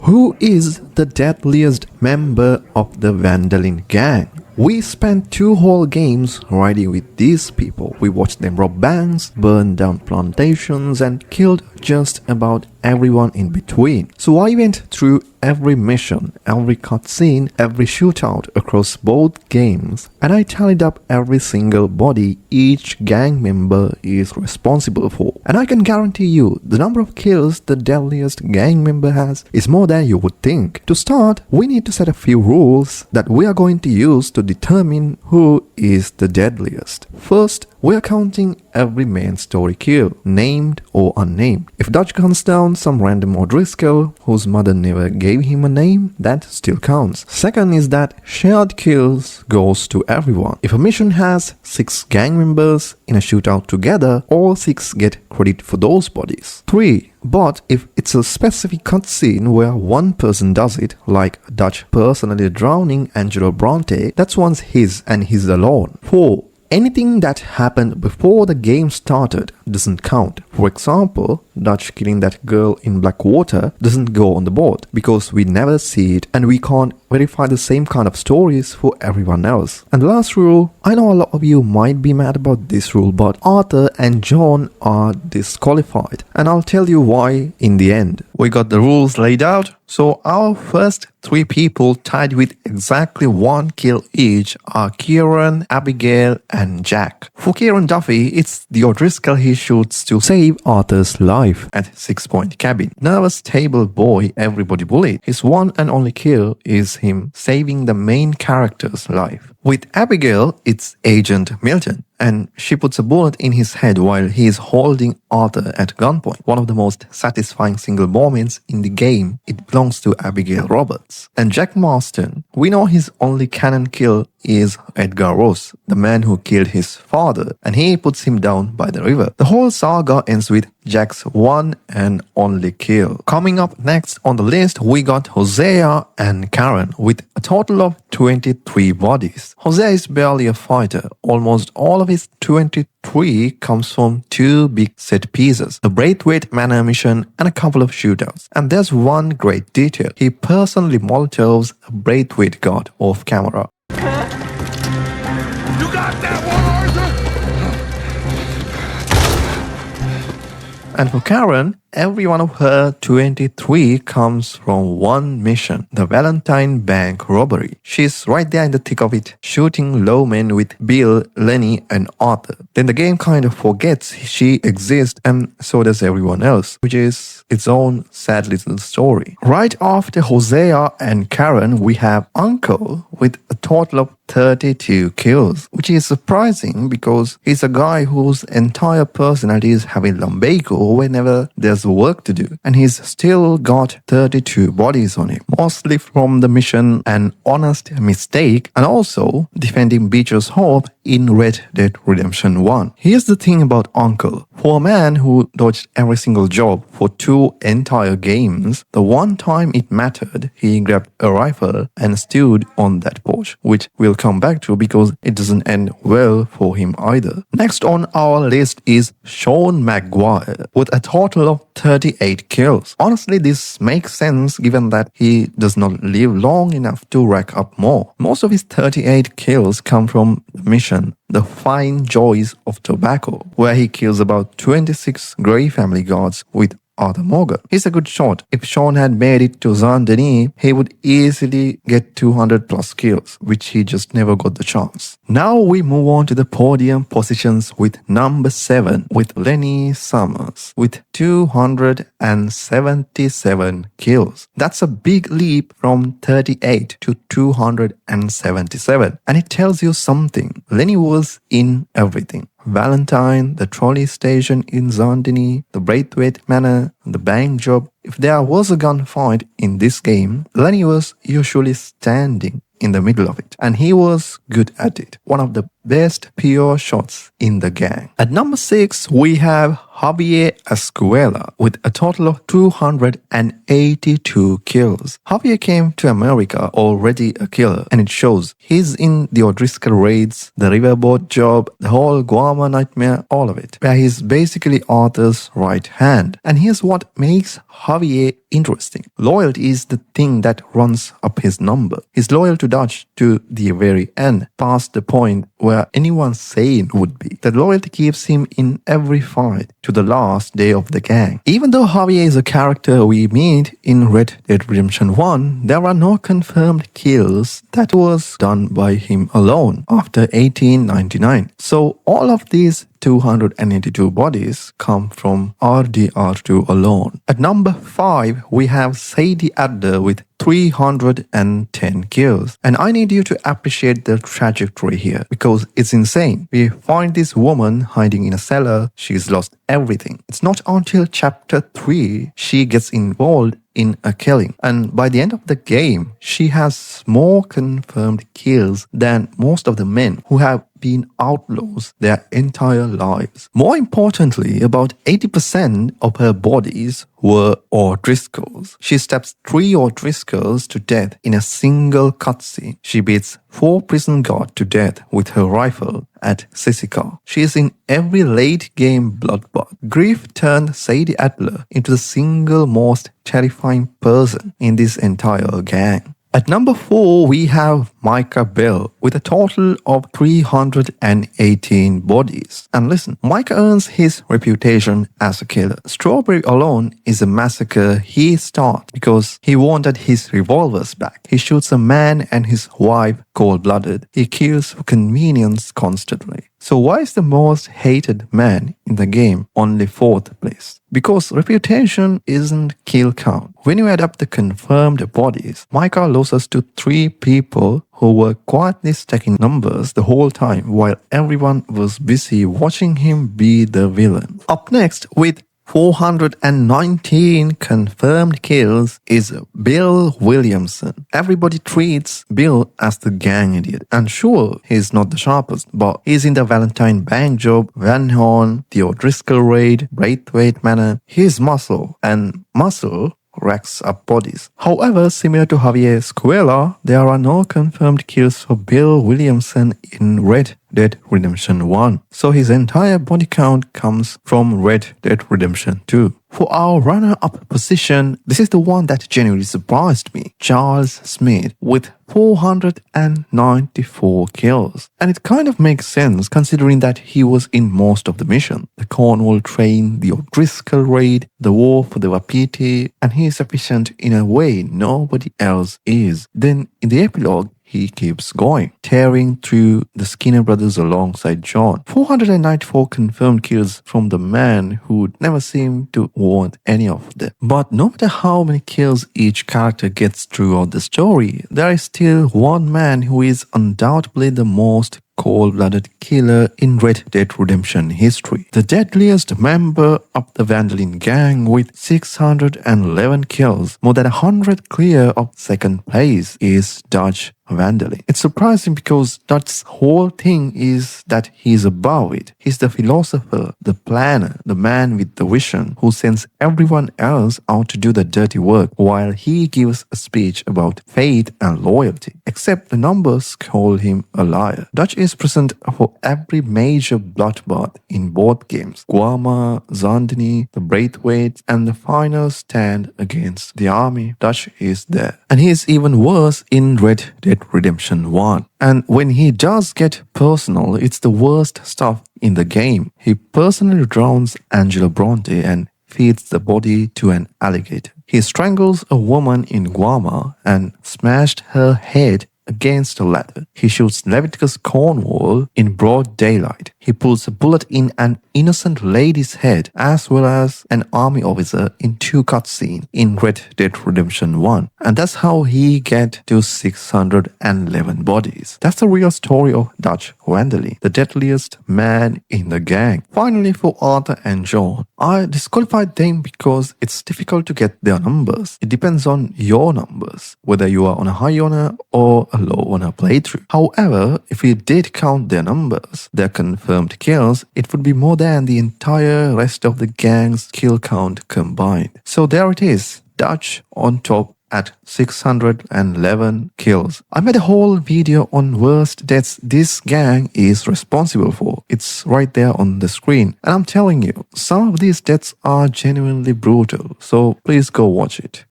Who is the deadliest member of the Vandalin gang? We spent 2 whole games riding with these people. We watched them rob banks, burn down plantations, and killed just about everyone in between. So I went through every mission, every cutscene, every shootout across both games, and I tallied up every single body each gang member is responsible for. And I can guarantee you, the number of kills the deadliest gang member has is more than you would think. To start, we need to set a few rules that we are going to use to determine who is the deadliest. First, we are counting every main story kill, named or unnamed. If Dutch guns down some random O'Driscoll whose mother never gave him a name, that still counts. Second is that shared kills goes to everyone. If a mission has 6 gang members in a shootout together, all 6 get credit for those bodies. 3. But if it's a specific cutscene where one person does it, like Dutch personally drowning Angelo Bronte, that's one's his and his alone. 4. Anything that happened before the game started doesn't count. For example, Dutch killing that girl in Blackwater doesn't go on the board because we never see it and we can't verify the same kind of stories for everyone else. And the last rule, I know a lot of you might be mad about this rule, but Arthur and John are disqualified. And I'll tell you why in the end. We got the rules laid out. So our first 3 people tied with exactly 1 kill each are Kieran, Abigail and Jack. For Kieran Duffy, it's the O'Driscoll he shoots to save Arthur's life at 6 Point Cabin. Nervous table boy everybody bullied. His one and only kill is him saving the main character's life. With Abigail, it's Agent Milton, and she puts a bullet in his head while he is holding Arthur at gunpoint. One of the most satisfying single moments in the game. It belongs to Abigail Roberts. And Jack Marston, we know his only canon kill is Edgar Ross, the man who killed his father, and he puts him down by the river. The whole saga ends with Jack's one and only kill. Coming up next on the list, we got Hosea and Karen with a total of 23 bodies. Hosea is barely a fighter. Almost all of his 23 comes from 2 big set pieces, the Braithwaite Manor mission and a couple of shootouts. And there's one great detail. He personally Molotovs a Braithwaite guard off camera. You got that one, Arthur? And for Karen, every one of her 23 comes from one mission, the Valentine Bank robbery. She's right there in the thick of it, shooting low men with Bill, Lenny and Arthur. Then the game kind of forgets she exists and so does everyone else, which is its own sad little story. Right after Hosea and Karen, we have Uncle with a total of 32 kills, which is surprising because he's a guy whose entire personality is having lumbago whenever there's work to do, and he's still got 32 bodies on him, mostly from the mission An Honest Mistake and also defending Beecher's Hope in Red Dead Redemption 1. Here's the thing about Uncle. For a man who dodged every single job for 2 entire games, the one time it mattered, he grabbed a rifle and stood on that porch, which we'll come back to because it doesn't end well for him either. Next on our list is Sean Maguire with a total of 38 kills. Honestly, this makes sense given that he does not live long enough to rack up more. Most of his 38 kills come from the mission The Fine Joys of Tobacco, where he kills about 26 Grey family guards with Arthur Morgan. He's a good shot. If Sean had made it to Saint-Denis, he would easily get 200 plus kills, which he just never got the chance. Now we move on to the podium positions with number 7 with Lenny Summers with 277 kills. That's a big leap from 38 to 277, and it tells you something. Lenny was in everything. Valentine, the trolley station in Saint-Denis, the Braithwaite Manor, the bank job. If there was a gunfight in this game, Lenny was usually standing in the middle of it, and he was good at it. One of the best pure shots in the gang. At number 6, we have Javier Escuela with a total of 282 kills. Javier came to America already a killer, and it shows. He's in the O'Driscoll raids, the riverboat job, the whole Guama nightmare, all of it, where he's basically Arthur's right hand. And here's what makes Javier interesting. Loyalty is the thing that runs up his number. He's loyal to Dutch to the very end, past the point where anyone sane would be. That loyalty keeps him in every fight to the last day of the gang. Even though Javier is a character we meet in Red Dead Redemption 1, there are no confirmed kills that was done by him alone after 1899. So all of these 282 bodies come from RDR2 alone. At number 5, we have Sadie Adler with 310 kills. And I need you to appreciate the trajectory here because it's insane. We find this woman hiding in a cellar. She's lost everything. It's not until chapter 3 she gets involved in a killing. And by the end of the game, she has more confirmed kills than most of the men who have been outlaws their entire lives. More importantly, about 80% of her bodies were O'Driscolls. She stabs 3 O'Driscolls to death in a single cutscene. She beats 4 prison guards to death with her rifle at Sisica. She is in every late game bloodbath. Grief turned Sadie Adler into the single most terrifying person in this entire gang. At number 4, we have Micah Bell with a total of 318 bodies. And listen, Micah earns his reputation as a killer. Strawberry alone is a massacre he starts because he wanted his revolvers back. He shoots a man and his wife cold-blooded. He kills for convenience constantly. So why is the most hated man in the game only 4th place? Because reputation isn't kill count. When you add up the confirmed bodies, Micah loses to 3 people who were quietly stacking numbers the whole time while everyone was busy watching him be the villain. Up next, with 419 confirmed kills is Bill Williamson. Everybody treats Bill as the gang idiot. And sure, he's not the sharpest, but he's in the Valentine Bank job, Van Horn, the O'Driscoll raid, Braithwaite Manor. He's muscle, and muscle racks up bodies. However, similar to Javier Escuela, there are no confirmed kills for Bill Williamson in Red Dead Redemption 1. So his entire body count comes from Red Dead Redemption 2. For our runner-up position, this is the one that genuinely surprised me. Charles Smith with 494 kills. And it kind of makes sense considering that he was in most of the mission. The Cornwall train, the O'Driscoll raid, the war for the Wapiti, and he is efficient in a way nobody else is. Then in the epilogue, he keeps going, tearing through the Skinner brothers alongside John. 494 confirmed kills from the man who never seemed to want any of them. But no matter how many kills each character gets throughout the story, there is still one man who is undoubtedly the most cold-blooded killer in Red Dead Redemption history. The deadliest member of the Van der Linde gang with 611 kills, more than 100 clear of second place, is Dutch Van der Linde. It's surprising because Dutch's whole thing is that he's above it. He's the philosopher, the planner, the man with the vision who sends everyone else out to do the dirty work while he gives a speech about faith and loyalty. Except the numbers call him a liar. Dutch is present for every major bloodbath in both games. Guama, Zandini, the Braithwaite, and the final stand against the army. Dutch is there. And he is even worse in Red Dead Redemption 1. And when he does get personal, it's the worst stuff in the game. He personally drowns Angela Bronte and feeds the body to an alligator. He strangles a woman in Guama and smashed her head against a ladder. He shoots Leviticus Cornwall in broad daylight. he pulls a bullet in an innocent lady's head as well as an army officer in 2 cutscenes in Red Dead Redemption 1. And that's how he get to 611 bodies. That's the real story of Dutch Van der Linde, the deadliest man in the gang. Finally, for Arthur and John, I disqualified them because it's difficult to get their numbers. It depends on your numbers, whether you are on a high honor or a low honor playthrough. However, if we did count their numbers, their confirmed kills, it would be more than the entire rest of the gang's kill count combined. So there it is, Dutch on top at 611 kills. I made a whole video on worst deaths this gang is responsible for. It's right there on the screen. And I'm telling you, some of these deaths are genuinely brutal. So please go watch it.